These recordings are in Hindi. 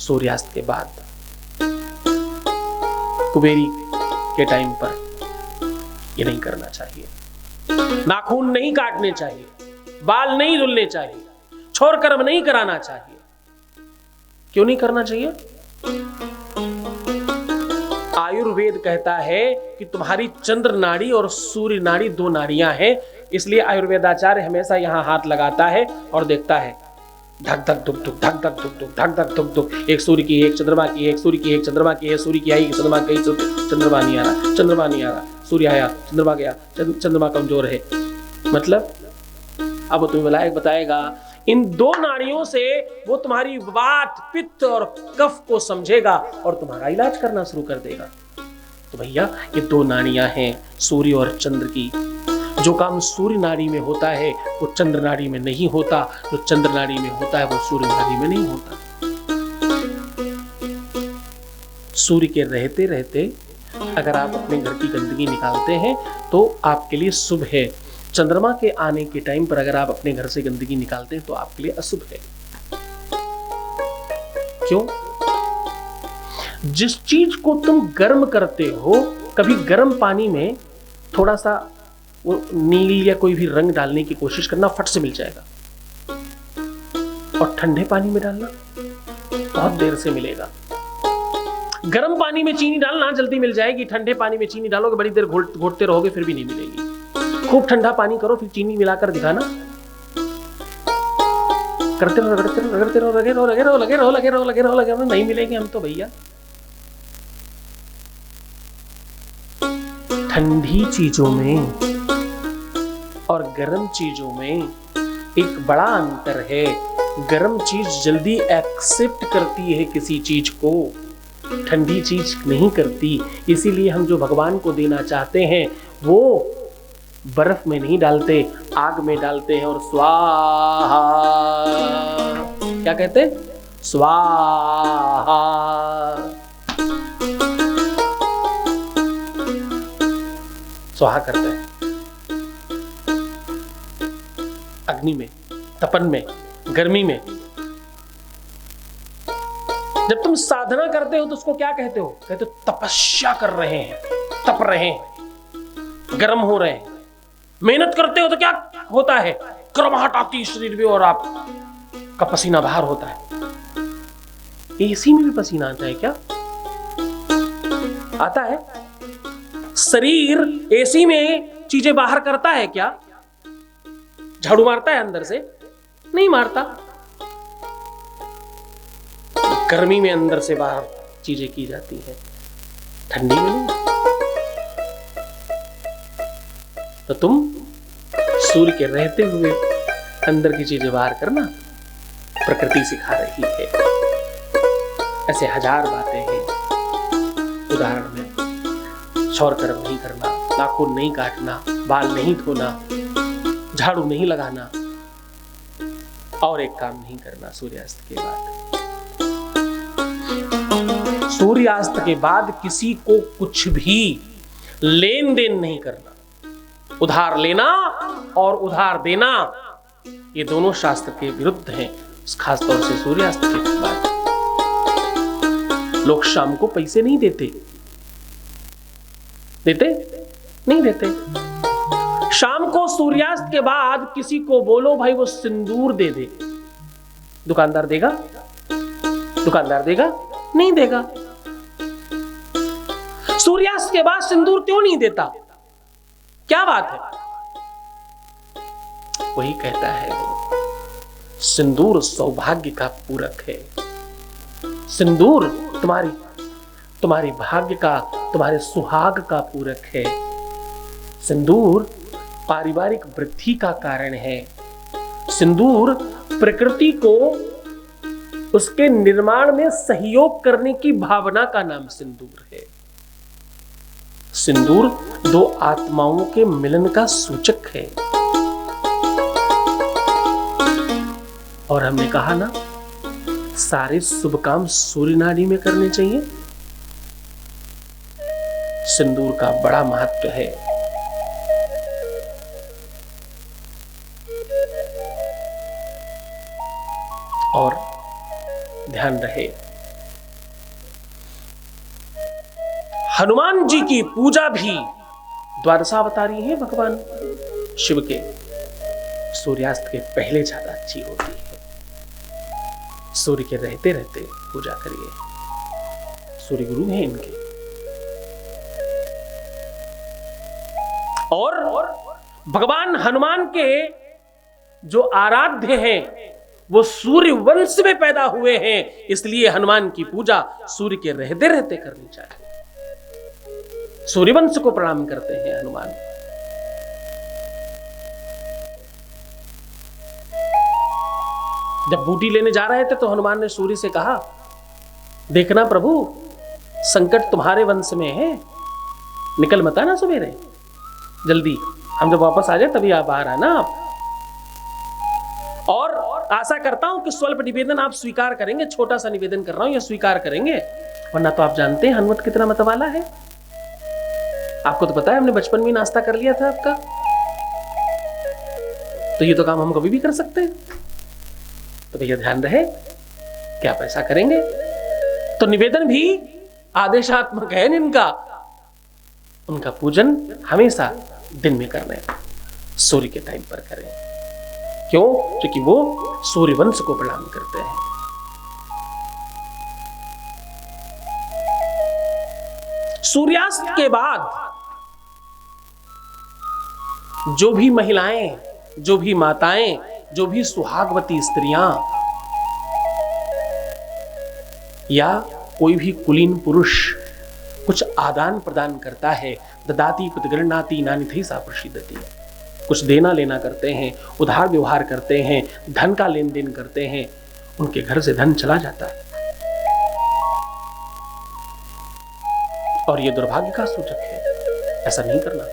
सूर्यास्त के बाद, कुबेरी के टाइम पर ये नहीं करना चाहिए। नाखून नहीं काटने चाहिए, बाल नहीं धुलने चाहिए, छोर कर्म नहीं कराना चाहिए। क्यों नहीं करना चाहिए? आयुर्वेद कहता है कि तुम्हारी चंद्र नाड़ी और सूर्य नाड़ी दो नाड़ियां हैं, इसलिए आयुर्वेदाचार्य हमेशा यहां हाथ लगाता है और देखता है धक धक धुक धुक, धक धक धुक धुक, धक धक धुक धुक। एक सूर्य की, एक चंद्रमा की, एक सूर्य की, एक चंद्रमा की है, सूर्य की आई, चंद्रमा गई, चंद्रमा नहीं आ रहा, चंद्रमा नहीं आ रहा, सूर्य आया, चंद्रमा गया, चंद्रमा कमजोर है। मतलब अब तुम्हें विलायक बताएगा, इन दो नाड़ियों से वो तुम्हारी वात, पित्त और कफ को समझेगा और तुम्हारा इलाज करना शुरू कर देगा। तो भैया ये दो नाड़ियां हैं सूर्य और चंद्र की। जो काम सूर्य नाड़ी में होता है वो चंद्र नाड़ी में नहीं होता, जो चंद्र नाड़ी में होता है वो सूर्य नाड़ी में नहीं होता। सूर्य के रहते रहते अगर आप अपने घर की गंदगी निकालते हैं तो आपके लिए शुभ है। चंद्रमा के आने के टाइम पर अगर आप अपने घर से गंदगी निकालते हैं तो आपके लिए अशुभ है। क्यों? जिस चीज को तुम गर्म करते हो, कभी गर्म पानी में थोड़ा सा वो नील या कोई भी रंग डालने की कोशिश करना, फट से मिल जाएगा। और ठंडे पानी में डालना बहुत देर से मिलेगा। गर्म पानी में चीनी डालना जल्दी मिल जाएगी, ठंडे पानी में चीनी डालोगे बड़ी देर घोटते रहोगे फिर भी नहीं मिलेगी। खूब ठंडा पानी करो, फिर चीनी मिलाकर दिखाना, करते रहो, रगड़ते रहो, रगड़ते रहो, लगे रहो, लगे रहो, लगे रहो, लगे रहो, लगे रहो, लगे रहो, नहीं मिलेंगे हम तो भैया। ठंडी चीजों में और गर्म चीजों में एक बड़ा अंतर है। गर्म चीज जल्दी एक्सेप्ट करती है किसी चीज को, ठंडी चीज नहीं करती। इसीलिए हम जो भगवान को देना चाहते हैं वो बर्फ में नहीं डालते, आग में डालते हैं और स्वाहा, क्या कहते हैं? स्वाहा। स्वाहा करते हैं अग्नि में, तपन में, गर्मी में। जब तुम साधना करते हो तो उसको क्या कहते हो? कहते हो तपस्या कर रहे हैं, तप रहे हैं, गर्म हो रहे हैं। मेहनत करते हो तो क्या होता है? कर्माहट आती शरीर में और आप का पसीना बाहर होता है। एसी में भी पसीना आता है क्या? आता है। शरीर एसी में चीजें बाहर करता है क्या? झाड़ू मारता है अंदर से? नहीं मारता। गर्मी में अंदर से बाहर चीजें की जाती है, ठंडी में नहीं। तो तुम सूर्य के रहते हुए अंदर की चीजें बाहर करना प्रकृति सिखा रही है। ऐसे हजार बातें हैं। उदाहरण में शौर कर्म नहीं करना, नाखून नहीं काटना, बाल नहीं धोना, झाड़ू नहीं लगाना, और एक काम नहीं करना सूर्यास्त के बाद। सूर्यास्त के बाद किसी को कुछ भी लेन देन नहीं करना। उधार लेना और उधार देना ये दोनों शास्त्र के विरुद्ध हैं, खासतौर से सूर्यास्त के बाद। लोग शाम को पैसे नहीं देते, देते नहीं देते। शाम को सूर्यास्त के बाद किसी को बोलो भाई वो सिंदूर दे दे, दुकानदार देगा? दुकानदार देगा? नहीं देगा। सूर्यास्त के बाद सिंदूर क्यों नहीं देता? क्या बात है? वही कहता है सिंदूर सौभाग्य का पूरक है। सिंदूर तुम्हारी भाग्य का, तुम्हारे सुहाग का पूरक है। सिंदूर पारिवारिक वृद्धि का कारण है। सिंदूर प्रकृति को उसके निर्माण में सहयोग करने की भावना का नाम सिंदूर है। सिंदूर दो आत्माओं के मिलन का सूचक है। और हमने कहा ना, सारे शुभ काम सूर्य नाड़ी में करने चाहिए। सिंदूर का बड़ा महत्व है। और ध्यान रहे हनुमान जी की पूजा भी द्वादशावतारी है भगवान शिव के, सूर्यास्त के पहले ज्यादा अच्छी होती है। सूर्य के रहते रहते पूजा करिए, सूर्य गुरु हैं इनके। और भगवान हनुमान के जो आराध्य हैं वो सूर्य वंश में पैदा हुए हैं, इसलिए हनुमान की पूजा सूर्य के रहते रहते करनी चाहिए। सूर्यवंश को प्रणाम करते हैं हनुमान। जब बूटी लेने जा रहे थे तो हनुमान ने सूर्य से कहा, देखना प्रभु, संकट तुम्हारे वंश में है, निकल मत आना सवेरे, जल्दी, हम जब वापस आ जाए तभी आप बाहर आना आप। और आशा करता हूं कि स्वल्प निवेदन आप स्वीकार करेंगे, छोटा सा निवेदन कर रहा हूं, यह स्वीकार करेंगे, वरना तो आप जानते हैं हनुमत कितना मतवाला है। आपको तो पता है हमने बचपन में नाश्ता कर लिया था आपका, तो ये तो काम हम कभी भी कर सकते हैं। तो भैया ध्यान रहे कि आप ऐसा करेंगे। तो निवेदन भी आदेशात्मक है इनका, उनका पूजन हमेशा दिन में करना है, सूर्य के टाइम पर करें। क्यों? क्योंकि वो सूर्यवंश को प्रणाम करते हैं। सूर्यास्त के बाद जो भी महिलाएं, जो भी माताएं, जो भी सुहागवती स्त्रियां या कोई भी कुलीन पुरुष कुछ आदान प्रदान करता है, ददाति कुतगृह्णाति नानिथि सा प्रसीदति, कुछ देना लेना करते हैं, उधार व्यवहार करते हैं, धन का लेन देन करते हैं, उनके घर से धन चला जाता है और यह दुर्भाग्य का सूचक है। ऐसा नहीं करना।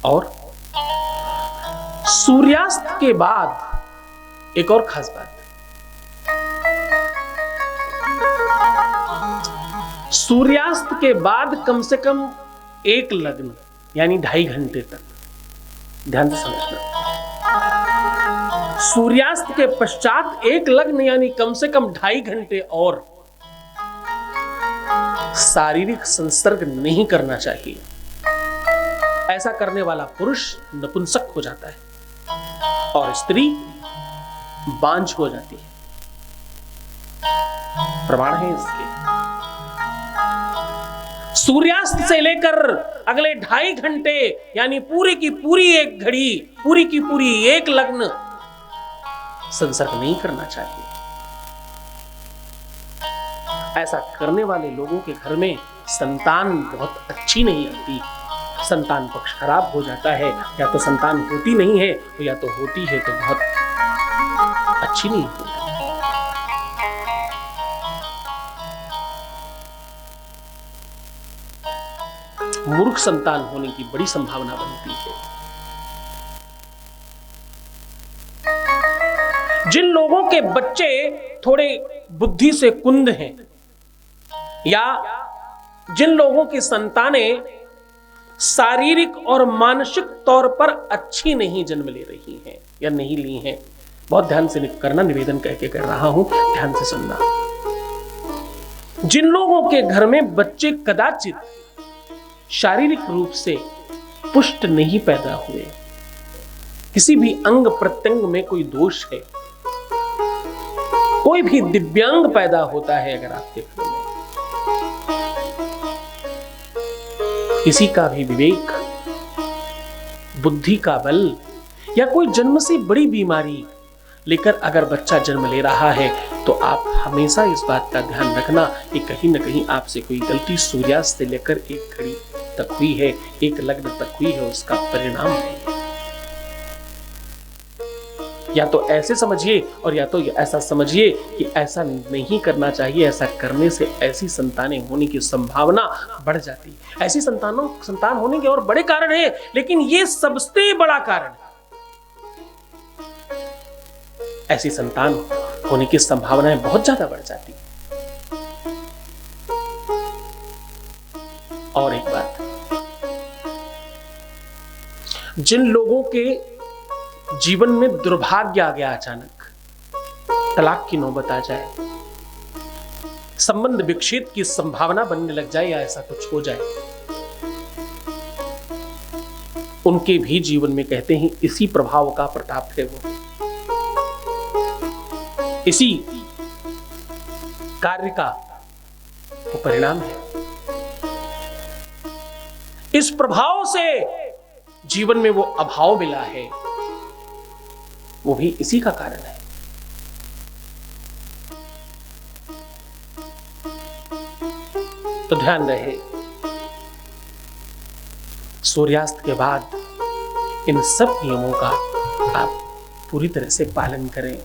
और सूर्यास्त के बाद एक और खास बात, सूर्यास्त के बाद कम से कम एक लग्न यानी 2.5 घंटे तक, ध्यान से समझना, सूर्यास्त के पश्चात एक लग्न यानी कम से कम 2.5 घंटे और शारीरिक संसर्ग नहीं करना चाहिए। ऐसा करने वाला पुरुष नपुंसक हो जाता है और स्त्री बांझ हो जाती है। प्रमाण है इसके। सूर्यास्त से लेकर अगले 2.5 घंटे यानी पूरी की पूरी एक घड़ी, पूरी की पूरी एक लग्न संसर्ग नहीं करना चाहिए। ऐसा करने वाले लोगों के घर में संतान बहुत अच्छी नहीं आती, संतान पक्ष खराब हो जाता है, या तो संतान होती नहीं है या तो होती है तो बहुत अच्छी नहीं होती। मूर्ख संतान होने की बड़ी संभावना बनती है। जिन लोगों के बच्चे थोड़े बुद्धि से कुंद हैं या जिन लोगों की संतानें शारीरिक और मानसिक तौर पर अच्छी नहीं जन्म ले रही हैं या नहीं ली हैं, बहुत ध्यान से करना, निवेदन कह के कर रहा हूं, ध्यान से सुनना। जिन लोगों के घर में बच्चे कदाचित शारीरिक रूप से पुष्ट नहीं पैदा हुए, किसी भी अंग प्रत्यंग में कोई दोष है, कोई भी दिव्यांग पैदा होता है अगर आपके घर में, किसी का भी विवेक, बुद्धि का बल या कोई जन्म से बड़ी बीमारी लेकर अगर बच्चा जन्म ले रहा है तो आप हमेशा इस बात का ध्यान रखना कि कहीं न कहीं आपसे कोई गलती सूर्यास्त से लेकर एक घड़ी तक हुई है, एक लग्न तक हुई है, उसका परिणाम है। या तो ऐसे समझिए और या तो ऐसा समझिए कि ऐसा नहीं करना चाहिए, ऐसा करने से ऐसी संतानें होने की संभावना बढ़ जाती है। ऐसी संतान होने के और बड़े कारण हैं, लेकिन ये सबसे बड़ा कारण है। ऐसी संतान होने की संभावनाएं बहुत ज्यादा बढ़ जाती है। और एक बात, जिन लोगों के जीवन में दुर्भाग्य आ गया, अचानक तलाक की नौबत आ जाए, संबंध विच्छेद की संभावना बनने लग जाए या ऐसा कुछ हो जाए, उनके भी जीवन में कहते हैं इसी प्रभाव का प्रताप है, वो इसी कार्य का वो परिणाम है। इस प्रभाव से जीवन में वो अभाव मिला है, वो भी इसी का कारण है। तो ध्यान रहे, सूर्यास्त के बाद इन सब नियमों का आप पूरी तरह से पालन करें।